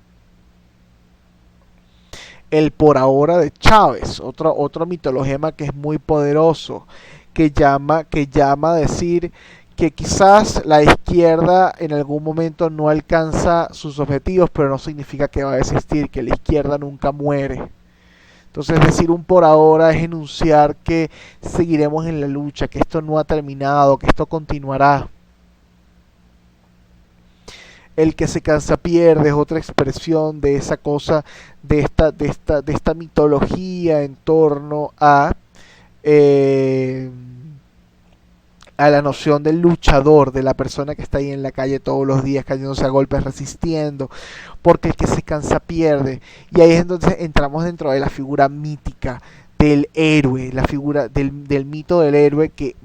El por ahora de Chávez, otro mitologema que es muy poderoso, que llama a decir que quizás la izquierda en algún momento no alcanza sus objetivos, pero no significa que va a desistir, que la izquierda nunca muere. Entonces decir un por ahora es enunciar que seguiremos en la lucha, que esto no ha terminado, que esto continuará. El que se cansa pierde es otra expresión de esa cosa, de esta mitología en torno a la noción del luchador, de la persona que está ahí en la calle todos los días cayéndose a golpes, resistiendo, porque el que se cansa pierde. Y ahí es donde entramos dentro de la figura mítica del héroe, la figura del mito del héroe, que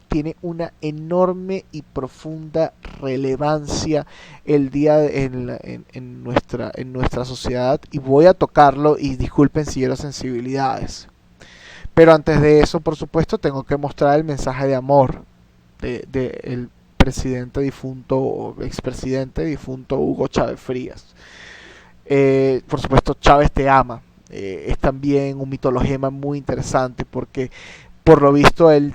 tiene una enorme y profunda relevancia el día en nuestra sociedad, y voy a tocarlo, y disculpen si hiero sensibilidades. Pero antes de eso, por supuesto, tengo que mostrar el mensaje de amor del presidente difunto, o expresidente difunto Hugo Chávez Frías. Por supuesto, Chávez te ama. Es también un mitologema muy interesante porque, por lo visto, él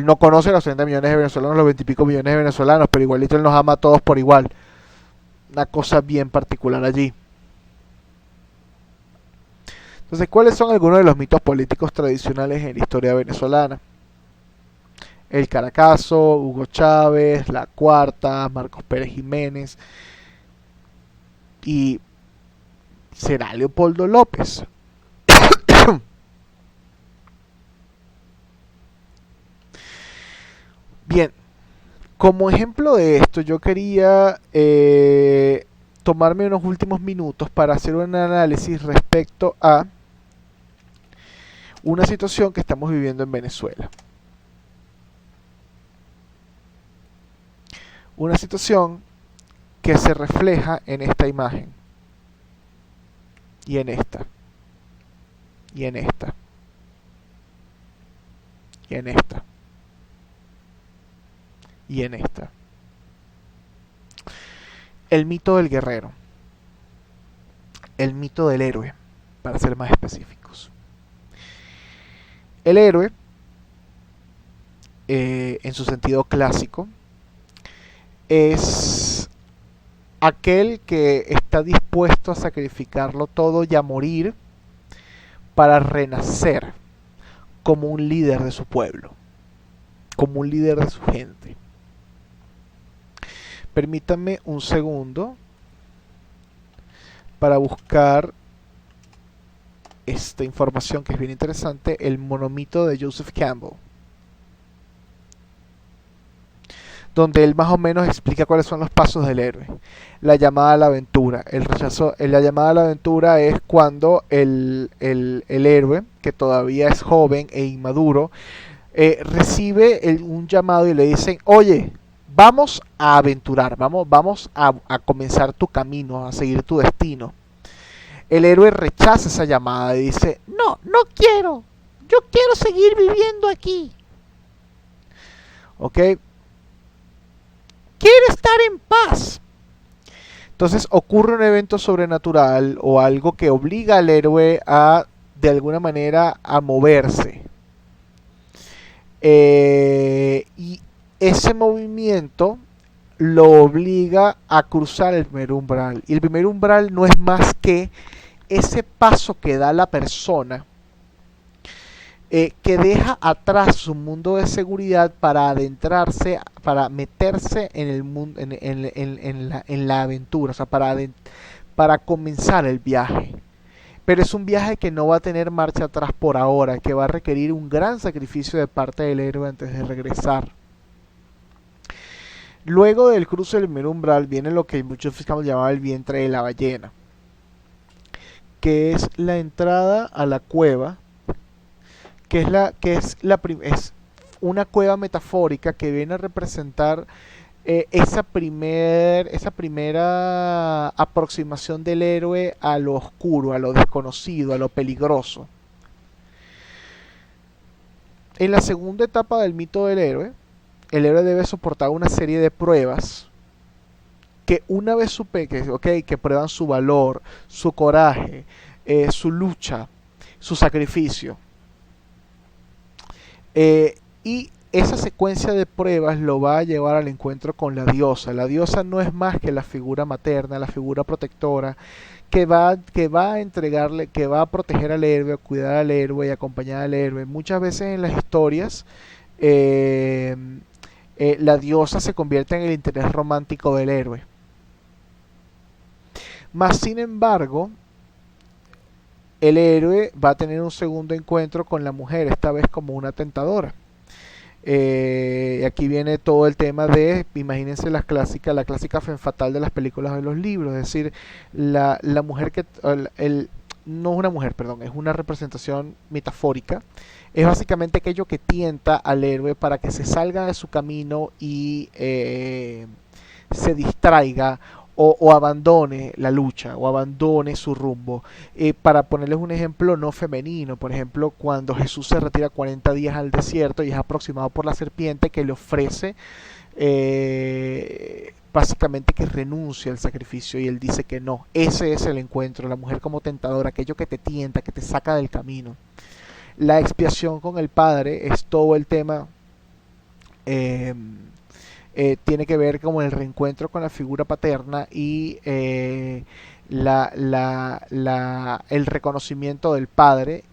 no conoce a los 30 millones de venezolanos, los 20 y pico millones de venezolanos, pero igualito él nos ama a todos por igual. Una cosa bien particular allí. Entonces, ¿cuáles son algunos de los mitos políticos tradicionales en la historia venezolana? El Caracazo, Hugo Chávez, La Cuarta, Marcos Pérez Jiménez, y será Leopoldo López. Bien, como ejemplo de esto, yo quería tomarme unos últimos minutos para hacer un análisis respecto a una situación que estamos viviendo en Venezuela. Una situación que se refleja en esta imagen, y en esta, y en esta, y en esta, y en esta. El mito del guerrero, el mito del héroe, para ser más específicos. El héroe, en su sentido clásico, es aquel que está dispuesto a sacrificarlo todo y a morir para renacer como un líder de su pueblo, como un líder de su gente. Permítanme un segundo para buscar esta información que es bien interesante, el monomito de Joseph Campbell, donde él más o menos explica cuáles son los pasos del héroe. La llamada a la aventura. La llamada a la aventura es cuando el héroe, que todavía es joven e inmaduro, recibe un llamado y le dicen: oye, vamos a aventurar, vamos a comenzar tu camino, a seguir tu destino. El héroe rechaza esa llamada y dice: no quiero, yo quiero seguir viviendo aquí. ¿Ok? Quiero estar en paz. Entonces ocurre un evento sobrenatural o algo que obliga al héroe a, de alguna manera, a moverse. Y ese movimiento lo obliga a cruzar el primer umbral. Y el primer umbral no es más que ese paso que da la persona, que deja atrás su mundo de seguridad para adentrarse, para meterse en el mundo, en la aventura, o sea, para comenzar el viaje. Pero es un viaje que no va a tener marcha atrás por ahora, que va a requerir un gran sacrificio de parte del héroe antes de regresar. Luego del cruce del primer umbral viene lo que muchos fiscales llamaban el vientre de la ballena, que es la entrada a la cueva, es una cueva metafórica que viene a representar esa primera aproximación del héroe a lo oscuro, a lo desconocido, a lo peligroso. En la segunda etapa del mito del héroe, el héroe debe soportar una serie de pruebas que una vez que prueban su valor, su coraje, su lucha, su sacrificio. Y esa secuencia de pruebas lo va a llevar al encuentro con la diosa. La diosa no es más que la figura materna, la figura protectora, que va a entregarle, que va a proteger al héroe, cuidar al héroe y acompañar al héroe. Muchas veces en las historias, eh, la diosa se convierte en el interés romántico del héroe. Más sin embargo, el héroe va a tener un segundo encuentro con la mujer, esta vez como una tentadora. Aquí viene todo el tema de, imagínense la clásica femme fatal de las películas o de los libros, es decir, la mujer no es una mujer, perdón, es una representación metafórica, es básicamente aquello que tienta al héroe para que se salga de su camino y se distraiga o abandone la lucha o abandone su rumbo. Para ponerles un ejemplo no femenino, por ejemplo, cuando Jesús se retira 40 días al desierto y es aproximado por la serpiente que le ofrece básicamente que renuncia al sacrificio y él dice que no. Ese es el encuentro, la mujer como tentadora, aquello que te tienta, que te saca del camino. La expiación con el Padre es todo el tema. Tiene que ver como el reencuentro con la figura paterna y el reconocimiento del padre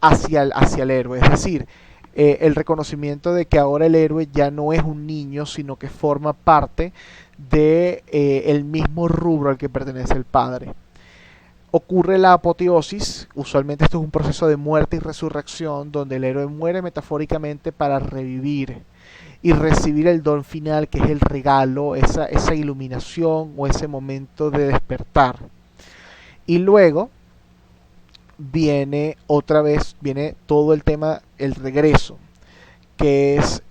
hacia el héroe. Es decir, el reconocimiento de que ahora el héroe ya no es un niño, sino que forma parte de el mismo rubro al que pertenece el padre. Ocurre la apoteosis, usualmente esto es un proceso de muerte y resurrección, donde el héroe muere metafóricamente para revivir y recibir el don final, que es el regalo, esa iluminación o ese momento de despertar. Y luego viene todo el tema, el regreso, que es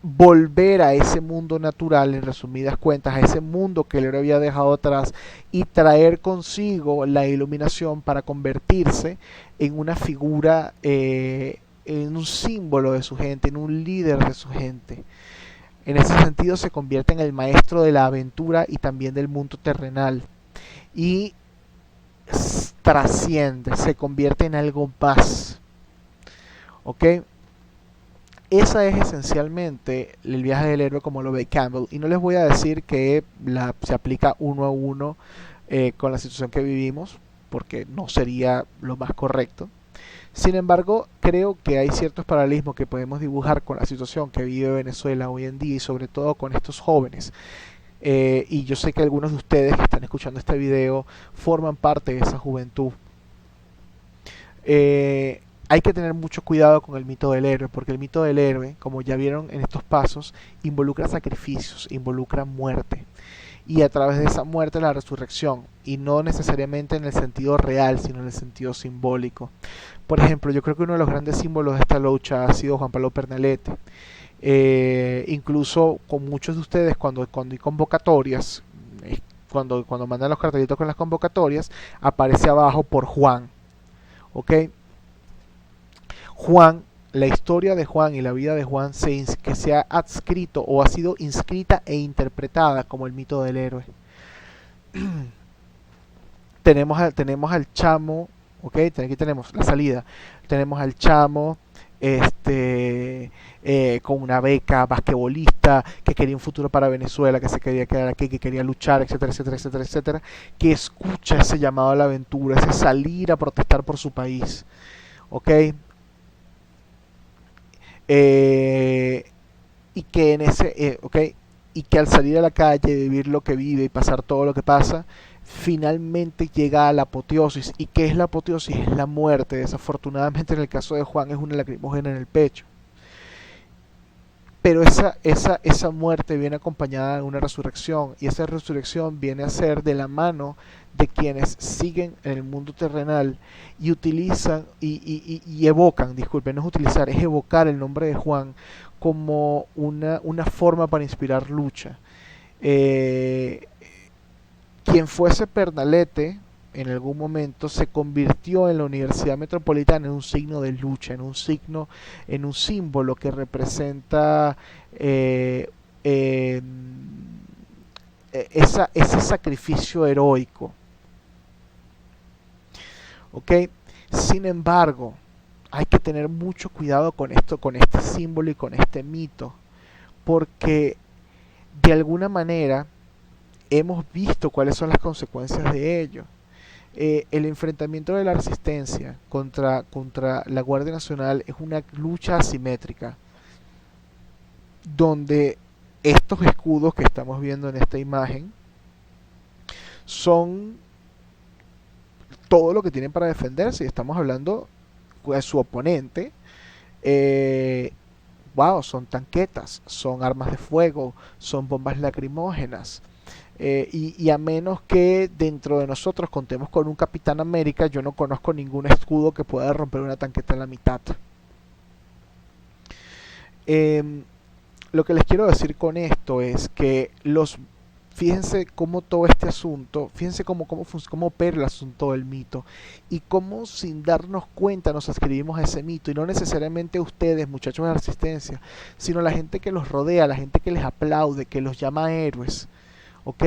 volver a ese mundo natural, en resumidas cuentas, a ese mundo que el héroe había dejado atrás y traer consigo la iluminación para convertirse en una figura, en un símbolo de su gente, en un líder de su gente. En ese sentido se convierte en el maestro de la aventura y también del mundo terrenal. Y trasciende, se convierte en algo más. ¿Ok? Esa es esencialmente el viaje del héroe como lo ve Campbell. Y no les voy a decir que se aplica uno a uno con la situación que vivimos, porque no sería lo más correcto. Sin embargo, creo que hay ciertos paralelismos que podemos dibujar con la situación que vive Venezuela hoy en día y sobre todo con estos jóvenes. Y yo sé que algunos de ustedes que están escuchando este video forman parte de esa juventud. Hay que tener mucho cuidado con el mito del héroe, porque el mito del héroe, como ya vieron en estos pasos, involucra sacrificios, involucra muerte. Y a través de esa muerte la resurrección, y no necesariamente en el sentido real, sino en el sentido simbólico. Por ejemplo, yo creo que uno de los grandes símbolos de esta lucha ha sido Juan Pablo Pernalete. Incluso con muchos de ustedes cuando hay convocatorias, cuando mandan los cartelitos con las convocatorias, aparece abajo por Juan. ¿Ok? Juan, la historia de Juan y la vida de Juan que se ha adscrito o ha sido inscrita e interpretada como el mito del héroe. tenemos al chamo, ok, aquí tenemos la salida, tenemos al chamo con una beca basquetbolista, que quería un futuro para Venezuela, que se quería quedar aquí, que quería luchar, etcétera, etcétera, etcétera, etcétera, que escucha ese llamado a la aventura, ese salir a protestar por su país, ok. Y que y que al salir a la calle, vivir lo que vive y pasar todo lo que pasa, finalmente llega a la apoteosis. ¿Y qué es la apoteosis? Es la muerte. Desafortunadamente en el caso de Juan es una lacrimógena en el pecho. Pero esa muerte viene acompañada de una resurrección, y esa resurrección viene a ser de la mano de quienes siguen en el mundo terrenal y utilizan y evocan, disculpen, no es utilizar, es evocar el nombre de Juan como una forma para inspirar lucha. Quien fuese Pernalete, en algún momento se convirtió en la Universidad Metropolitana en un signo de lucha, en un símbolo que representa eh, eh, ese sacrificio heroico. ¿Ok? Sin embargo, hay que tener mucho cuidado con esto, con este símbolo y con este mito, porque de alguna manera hemos visto cuáles son las consecuencias de ello. El enfrentamiento de la resistencia contra la Guardia Nacional es una lucha asimétrica, donde estos escudos que estamos viendo en esta imagen son todo lo que tienen para defenderse. Y estamos hablando de su oponente. Wow, son tanquetas, son armas de fuego, son bombas lacrimógenas. Y a menos que dentro de nosotros contemos con un Capitán América, yo no conozco ningún escudo que pueda romper una tanqueta en la mitad. Lo que les quiero decir con esto es que fíjense cómo todo este asunto, fíjense cómo opera el asunto del mito y cómo sin darnos cuenta nos adscribimos a ese mito, y no necesariamente ustedes, muchachos de la resistencia, sino la gente que los rodea, la gente que les aplaude, que los llama héroes. ¿Ok?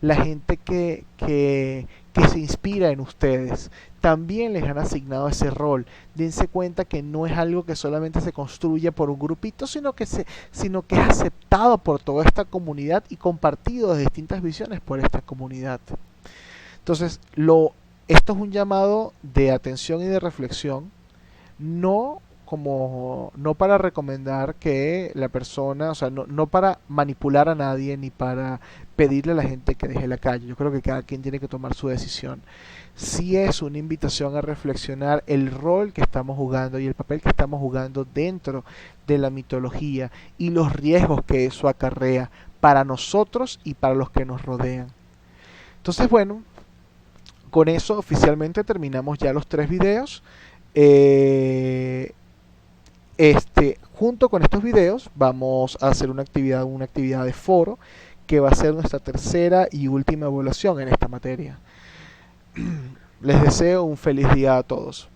La gente que se inspira en ustedes, también les han asignado ese rol. Dense cuenta que no es algo que solamente se construye por un grupito, sino que es aceptado por toda esta comunidad y compartido de distintas visiones por esta comunidad. Entonces, esto es un llamado de atención y de reflexión, no para recomendar que la persona, o sea, no para manipular a nadie ni para pedirle a la gente que deje la calle. Yo creo que cada quien tiene que tomar su decisión. Sí es una invitación a reflexionar el rol que estamos jugando y el papel que estamos jugando dentro de la mitología y los riesgos que eso acarrea para nosotros y para los que nos rodean. Entonces, bueno, con eso oficialmente terminamos ya los 3 videos. Junto con estos videos vamos a hacer una actividad de foro, que va a ser nuestra tercera y última evaluación en esta materia. Les deseo un feliz día a todos.